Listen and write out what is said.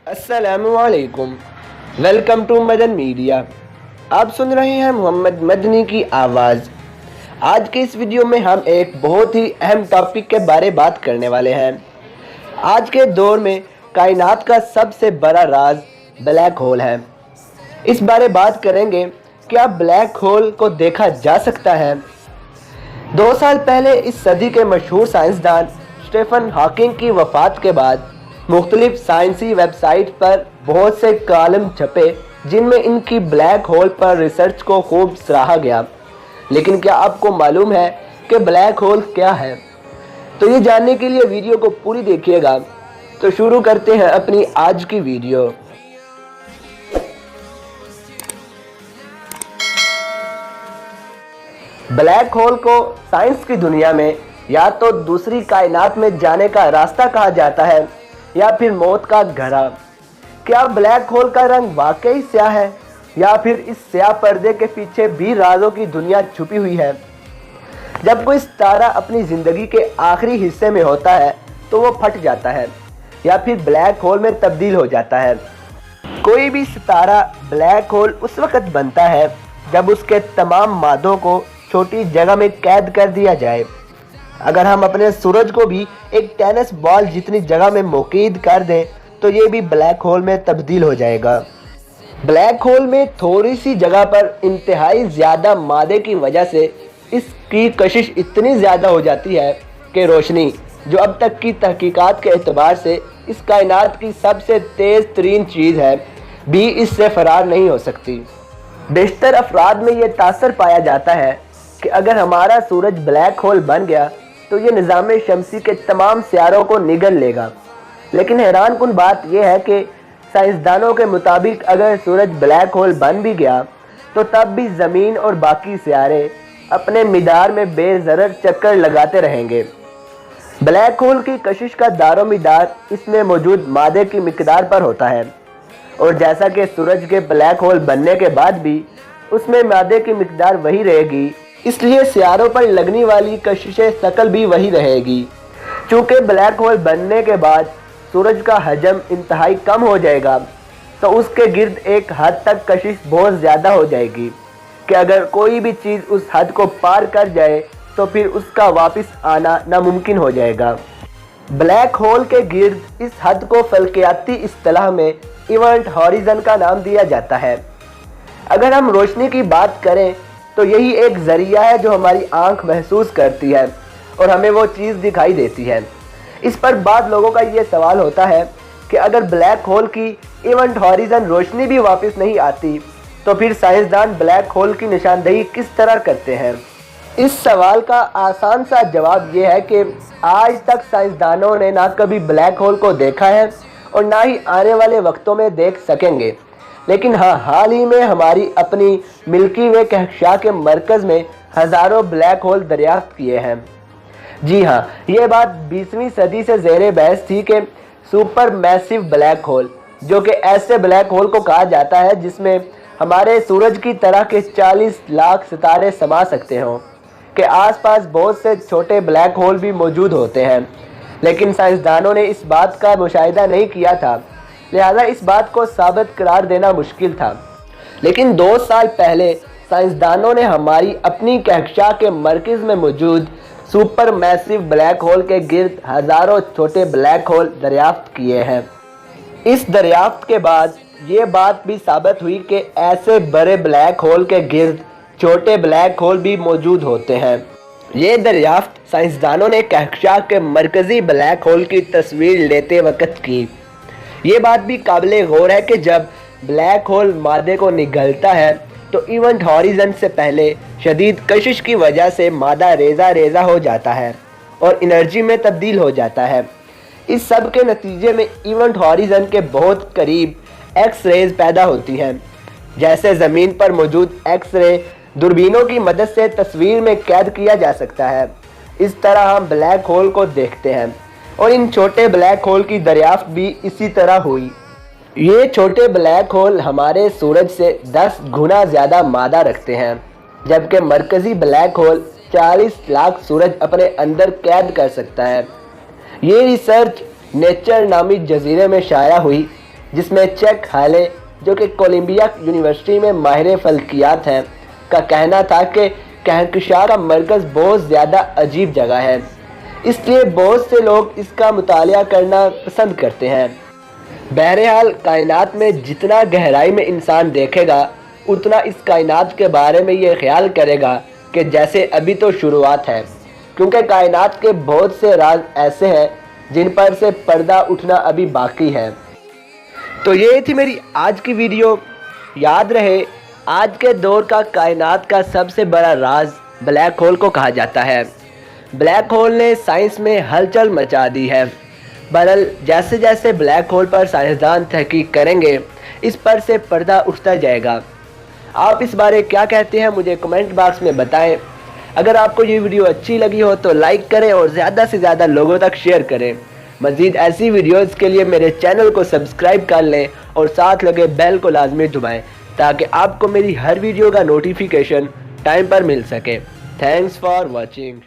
अस्सलामुअलैकुम। Welcome to Madan media. आप सुन रहे हैं मोहम्मद मदनी की आवाज़। आज के इस वीडियो में हम एक बहुत ही अहम टॉपिक के बारे बात करने वाले हैं। आज के दौर में कायनात का सबसे बड़ा राज ब्लैक होल है। इस बारे बात करेंगे, क्या ब्लैक होल को देखा जा सकता है? 2 साल पहले इस सदी के मशहूर साइंसदान स्टीफन हॉकिंग की वफ़ात के बाद मुख्तलिफ साइंसी वेबसाइट पर बहुत से कॉलम छपे जिनमें इनकी ब्लैक होल पर रिसर्च को खूब सराहा गया। लेकिन क्या आपको मालूम है कि ब्लैक होल क्या है? तो ये जानने के लिए वीडियो को पूरी देखिएगा। तो शुरू करते हैं अपनी आज की वीडियो। ब्लैक होल को साइंस की दुनिया में या तो दूसरी कायनात में जाने का रास्ता कहा जाता है या फिर मौत का घड़ा। क्या ब्लैक होल का रंग वाकई स्याह है या फिर इस स्याह पर्दे के पीछे भी राजों की दुनिया छुपी हुई है? जब कोई सितारा अपनी ज़िंदगी के आखिरी हिस्से में होता है तो वो फट जाता है या फिर ब्लैक होल में तब्दील हो जाता है। कोई भी सितारा ब्लैक होल उस वक़्त बनता है जब उसके तमाम मादों को छोटी जगह में कैद कर दिया जाए। अगर हम अपने सूरज को भी एक टेनिस बॉल जितनी जगह में मुक़य्यद कर दें तो ये भी ब्लैक होल में तब्दील हो जाएगा। ब्लैक होल में थोड़ी सी जगह पर इंतहाई ज़्यादा मादे की वजह से इसकी कशिश इतनी ज़्यादा हो जाती है कि रोशनी, जो अब तक की तहकीकात के एतबार से इस कायनात की सबसे तेज़ तरीन चीज़ है, भी इससे फ़रार नहीं हो सकती। बेशतर अफराद में ये तासर पाया जाता है कि अगर हमारा सूरज ब्लैक होल बन गया तो ये निज़ाम शमसी के तमाम सियारों को निगल लेगा। लेकिन हैरान कुन बात यह है कि साइंसदानों के मुताबिक अगर सूरज ब्लैक होल बन भी गया तो तब भी ज़मीन और बाकी सियारे अपने मिदार में बेज़रर चक्कर लगाते रहेंगे। ब्लैक होल की कशिश का दारो मिदार इसमें मौजूद मादे की मिकदार पर होता है, और जैसा कि सूरज के ब्लैक होल बनने के बाद भी उसमें मादे की मिकदार वही रहेगी, इसलिए सियारों पर लगने वाली कशिश शकल भी वही रहेगी। चूँकि ब्लैक होल बनने के बाद सूरज का हजम इंतहाई कम हो जाएगा तो उसके गिर्द एक हद तक कशिश बहुत ज़्यादा हो जाएगी कि अगर कोई भी चीज़ उस हद को पार कर जाए तो फिर उसका वापस आना नामुमकिन हो जाएगा। ब्लैक होल के गिर्द इस हद को फल्कियाती इस्तिलाह में इवेंट हॉरिज़न का नाम दिया जाता है। अगर हम रोशनी की बात करें तो यही एक ज़रिया है जो हमारी आंख महसूस करती है और हमें वो चीज़ दिखाई देती है। इस पर बाद लोगों का ये सवाल होता है कि अगर ब्लैक होल की इवेंट हॉरिज़न रोशनी भी वापस नहीं आती तो फिर साइंसदान ब्लैक होल की निशानदेही किस तरह करते हैं? इस सवाल का आसान सा जवाब ये है कि आज तक साइंसदानों ने ना कभी ब्लैक होल को देखा है और ना ही आने वाले वक्तों में देख सकेंगे। लेकिन हाँ, हाल ही में हमारी अपनी मिल्की वे कहकशां के मरकज़ में हज़ारों ब्लैक होल दरियाफ्त किए हैं। जी हाँ, ये बात 20वीं सदी से ज़ेरे बहस थी कि सुपर मैसिव ब्लैक होल, जो कि ऐसे ब्लैक होल को कहा जाता है जिसमें हमारे सूरज की तरह के 40 लाख सितारे समा सकते हों, के आसपास बहुत से छोटे ब्लैक होल भी मौजूद होते हैं। लेकिन साइंसदानों ने इस बात का मुशाहिदा नहीं किया था, लिहाजा इस बात को साबित करार देना मुश्किल था। लेकिन 2 साल पहले साइंसदानों ने हमारी अपनी कहकशां के मरकज़ में मौजूद सुपर मैसिव ब्लैक होल के गिर्द हज़ारों छोटे ब्लैक होल दरियाफ्त किए हैं। इस दरियाफ्त के बाद ये बात भी साबित हुई कि ऐसे बड़े ब्लैक होल के गिर्द छोटे ब्लैक होल भी मौजूद होते हैं। ये दरियाफ्त साइंसदानों ने कहकशां के मरकज़ी ब्लैक होल की तस्वीर लेते वक्त की। ये बात भी काबिल गौर है कि जब ब्लैक होल मादे को निगलता है तो इवेंट हॉरिज़न से पहले शदीद कशिश की वजह से मादा रेज़ा रेज़ा हो जाता है और एनर्जी में तब्दील हो जाता है। इस सब के नतीजे में इवेंट हॉरिज़न के बहुत करीब एक्स रेज़ पैदा होती हैं। जैसे ज़मीन पर मौजूद एक्स रे दूरबीनों की मदद से तस्वीर में कैद किया जा सकता है, इस तरह हम ब्लैक होल को देखते हैं। और इन छोटे ब्लैक होल की दरियाफ्त भी इसी तरह हुई। ये छोटे ब्लैक होल हमारे सूरज से 10 गुना ज़्यादा मादा रखते हैं, जबकि मरकज़ी ब्लैक होल 40 लाख सूरज अपने अंदर कैद कर सकता है। ये रिसर्च नेचर नामी जजीरे में शाया हुई। जिसमें चेक हाले, जो कि कोलंबिया यूनिवर्सिटी में माहिर फल्कियात हैं, का कहना था कि कहकशां का मरकज़ बहुत ज़्यादा अजीब जगह है, इसलिए बहुत से लोग इसका मुतालिया करना पसंद करते हैं। बहरहाल कायनात में जितना गहराई में इंसान देखेगा, उतना इस कायनात के बारे में ये ख्याल करेगा कि जैसे अभी तो शुरुआत है, क्योंकि कायनात के बहुत से राज ऐसे हैं जिन पर से पर्दा उठना अभी बाकी है। तो ये थी मेरी आज की वीडियो। याद रहे, आज के दौर का कायनात का सबसे बड़ा राज ब्लैक होल को कहा जाता है। ब्लैक होल ने साइंस में हलचल मचा दी है। बहरहाल जैसे जैसे ब्लैक होल पर साइंसदान तहकीक करेंगे, इस पर से पर्दा उठता जाएगा। आप इस बारे क्या कहते हैं, मुझे कमेंट बॉक्स में बताएं। अगर आपको ये वीडियो अच्छी लगी हो तो लाइक करें और ज़्यादा से ज़्यादा लोगों तक शेयर करें। मज़ीद ऐसी वीडियोज़ के लिए मेरे चैनल को सब्सक्राइब कर लें और साथ लगे बेल को लाजमी दबाएं, ताकि आपको मेरी हर वीडियो का नोटिफिकेशन टाइम पर मिल सके। Thanks for watching.